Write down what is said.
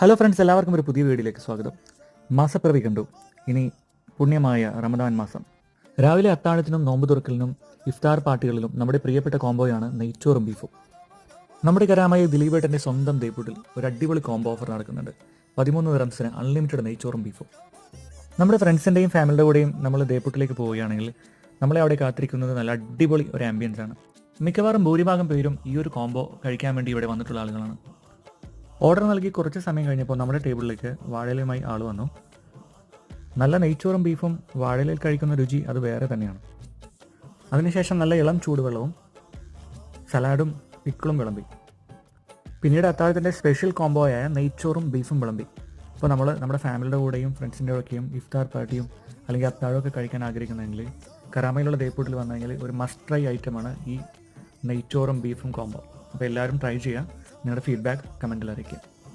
Hello friends, എല്ലാവർക്കും ഒരു പുതിയ വീഡിയോയിലേക്ക് സ്വാഗതം. മാസപ്പിറവി കണ്ടു. ഇനി പുണ്യമായ റമദാൻ മാസം. രാവിലെ അത്താഴത്തിനും നോമ്പ് തുറക്കലിനും ഇഫ്താർ പാർട്ടികളിലും നമ്മുടെ പ്രിയപ്പെട്ട കോംബോയാണ് നെയ്ച്ചോറും ബീഫും. നമ്മുടെ കരാമായ ദിലീപേട്ടൻ്റെ സ്വന്തം ദേപ്പൂട്ടിൽ ഒരു അടിപൊളി കോംബോ ഓഫർ നടക്കുന്നുണ്ട്. 13 ദിറംസിന് അൺലിമിറ്റഡ് നെയ്ച്ചോറും ബീഫും. നമ്മുടെ ഫ്രണ്ട്സിൻ്റെയും ഫാമിലിയുടെ കൂടെയും നമ്മൾ ദേപ്പൂട്ടിലേക്ക് പോവുകയാണെങ്കിൽ നമ്മളെ അവിടെ കാത്തിരിക്കുന്നത് നല്ല അടിപൊളി ഒരു ആംബിയൻസ് ആണ്. മിക്കവാറും ഭൂരിഭാഗം പേരും ഈ ഒരു കോംബോ കഴിക്കാൻ വേണ്ടി ഇവിടെ വന്നിട്ടുള്ള ആളുകളാണ്. ഓർഡർ നൽകി കുറച്ച് സമയം കഴിഞ്ഞപ്പോൾ നമ്മുടെ ടേബിളിലേക്ക് വാഴയിലയുമായി ആൾ വന്നു. നല്ല നെയ്ച്ചോറും ബീഫും വാഴയിലയിൽ കഴിക്കുന്ന രുചി അത് വേറെ തന്നെയാണ്. അതിനുശേഷം നല്ല ഇളം ചൂടുവെള്ളവും സലാഡും പിക്കിളും വിളമ്പി. പിന്നീട് അത്താഴത്തിൻ്റെ സ്പെഷ്യൽ കോംബോയായ നെയ്ച്ചോറും ബീഫും വിളമ്പി. അപ്പോൾ നമ്മൾ നമ്മുടെ ഫാമിലിയുടെ കൂടെയും ഫ്രണ്ട്സിൻ്റെ കൂടെയും ഇഫ്താർ പാർട്ടിയും അല്ലെങ്കിൽ അത്താഴമൊക്കെ കഴിക്കാൻ ആഗ്രഹിക്കുന്നതെങ്കിൽ കരാമയിലുള്ള ദേപ്പൂട്ടിൽ വന്നെങ്കിൽ ഒരു മസ്റ്റ് ട്രൈ ഐറ്റമാണ് ഈ നെയ്ച്ചോറും ബീഫും കോംബോ. അപ്പോൾ എല്ലാവരും ട്രൈ ചെയ്യുക. നിങ്ങളുടെ ഫീഡ്ബാക്ക് കമൻറ്റിൽ അറിയിക്കുക.